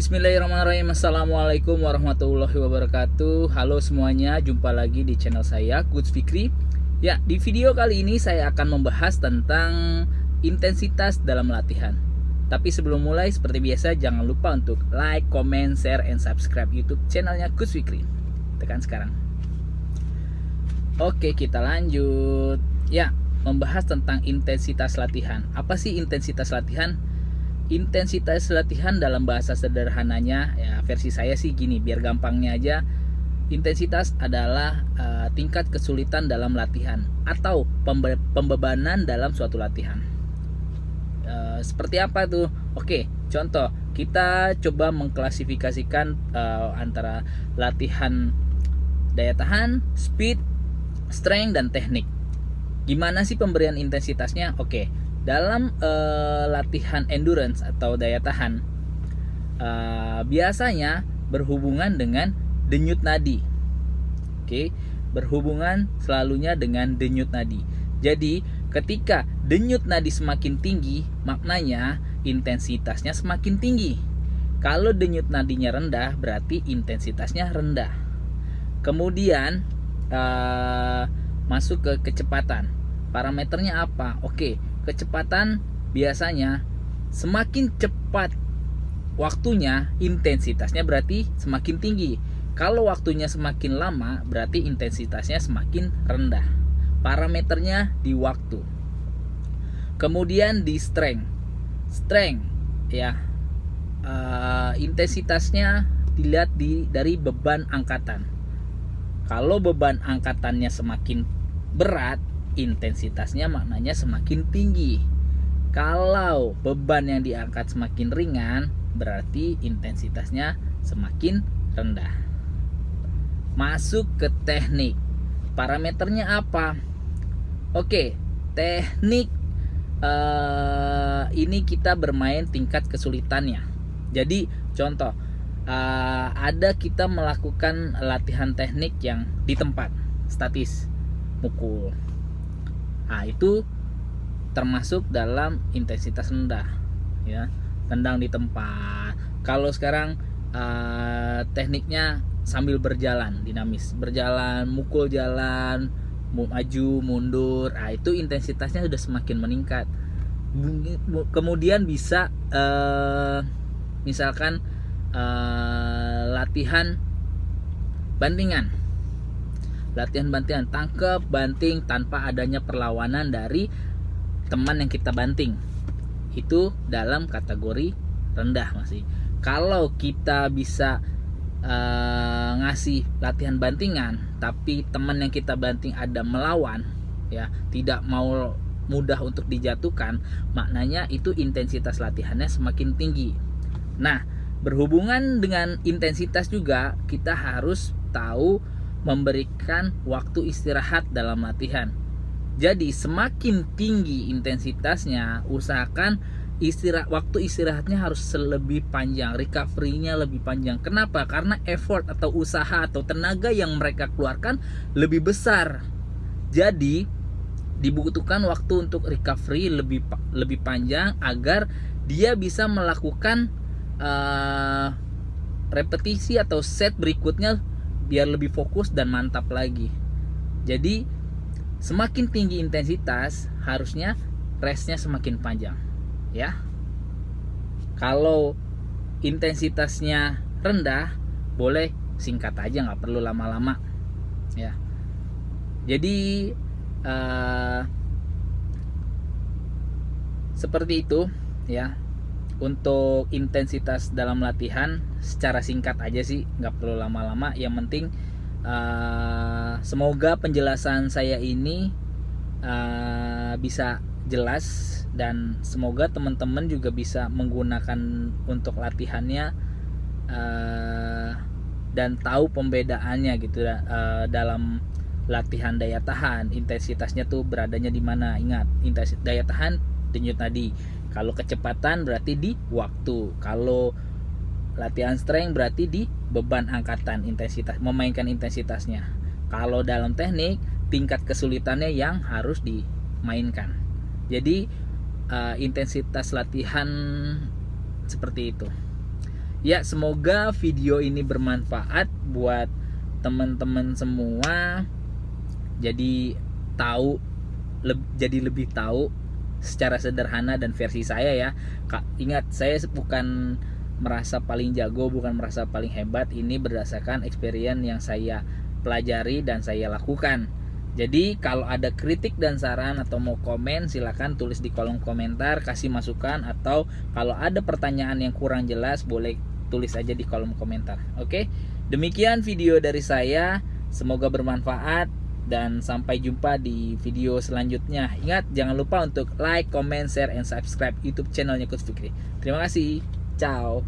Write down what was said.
Bismillahirrahmanirrahim. Assalamualaikum warahmatullahi wabarakatuh. Halo semuanya, jumpa lagi di channel saya, Coach Fikri. Ya, di video kali ini saya akan membahas tentang intensitas dalam latihan. Tapi sebelum mulai, seperti biasa, jangan lupa untuk like, comment, share, and subscribe YouTube channelnya Coach Fikri. Tekan sekarang. Oke, kita lanjut. Ya, membahas tentang intensitas latihan. Apa sih intensitas latihan? Intensitas latihan dalam bahasa sederhananya, ya versi saya sih gini, biar gampangnya aja. Intensitas adalah tingkat kesulitan dalam latihan atau pembebanan dalam suatu latihan. Seperti apa tuh? Oke, contoh kita coba mengklasifikasikan antara latihan daya tahan, speed, strength, dan teknik. Gimana sih pemberian intensitasnya? Oke, dalam latihan endurance atau daya tahan biasanya berhubungan dengan denyut nadi. Oke, berhubungan selalunya dengan denyut nadi. Jadi ketika denyut nadi semakin tinggi, maknanya intensitasnya semakin tinggi. Kalau denyut nadinya rendah, berarti intensitasnya rendah. Kemudian masuk ke kecepatan. Parameternya apa? Oke, kecepatan biasanya semakin cepat waktunya, intensitasnya berarti semakin tinggi. Kalau waktunya semakin lama, berarti intensitasnya semakin rendah. Parameternya di waktu. Kemudian di strength. Strength ya, intensitasnya dilihat dari beban angkatan. Kalau beban angkatannya semakin berat, intensitasnya maknanya semakin tinggi. Kalau beban yang diangkat semakin ringan, berarti intensitasnya semakin rendah. Masuk ke teknik. Parameternya apa? Oke, teknik ini kita bermain tingkat kesulitannya. Jadi contoh, ada kita melakukan latihan teknik yang di tempat, statis, mukul. Nah, itu termasuk dalam intensitas rendah, ya, tendang di tempat. Kalau sekarang tekniknya sambil berjalan, dinamis, berjalan, mukul jalan, maju mundur, nah, itu intensitasnya sudah semakin meningkat. Kemudian bisa misalkan latihan bantingan. Latihan bantingan, tangkap, banting tanpa adanya perlawanan dari teman yang kita banting. Itu dalam kategori rendah masih. Kalau kita bisa ngasih latihan bantingan, tapi teman yang kita banting ada melawan, ya, tidak mau mudah untuk dijatuhkan, maknanya itu intensitas latihannya semakin tinggi. Nah, berhubungan dengan intensitas juga kita harus tahu memberikan waktu istirahat dalam latihan. Jadi semakin tinggi intensitasnya, usahakan waktu istirahatnya harus lebih panjang, recovery-nya lebih panjang. Kenapa? Karena effort atau usaha atau tenaga yang mereka keluarkan lebih besar. Jadi dibutuhkan waktu untuk recovery lebih panjang agar dia bisa melakukan repetisi atau set berikutnya biar lebih fokus dan mantap lagi. Jadi semakin tinggi intensitas, harusnya restnya semakin panjang, ya. Kalau intensitasnya rendah, boleh singkat aja, nggak perlu lama-lama, ya. Jadi seperti itu, ya. Untuk intensitas dalam latihan secara singkat aja sih, nggak perlu lama-lama. Yang penting semoga penjelasan saya ini bisa jelas, dan semoga teman-teman juga bisa menggunakan untuk latihannya dan tahu pembedaannya gitu dalam latihan daya tahan. Intensitasnya tuh beradanya di mana? Ingat, intensitas daya tahan denyut nadi. Kalau kecepatan berarti di waktu. Kalau latihan strength berarti di beban angkatan, intensitas, memainkan intensitasnya. Kalau dalam teknik, tingkat kesulitannya yang harus dimainkan. Jadi intensitas latihan seperti itu. Ya, semoga video ini bermanfaat buat teman-teman semua. Jadi jadi lebih tahu secara sederhana dan versi saya ya. Kak, ingat, saya bukan merasa paling jago, bukan merasa paling hebat. Ini berdasarkan experience yang saya pelajari dan saya lakukan. Jadi kalau ada kritik dan saran atau mau komen, silakan tulis di kolom komentar, kasih masukan, atau kalau ada pertanyaan yang kurang jelas boleh tulis aja di kolom komentar. Oke, demikian video dari saya, semoga bermanfaat dan sampai jumpa di video selanjutnya. Ingat, jangan lupa untuk like, comment, share, and subscribe YouTube channelnya Coach Fikri. Terima kasih. Ciao.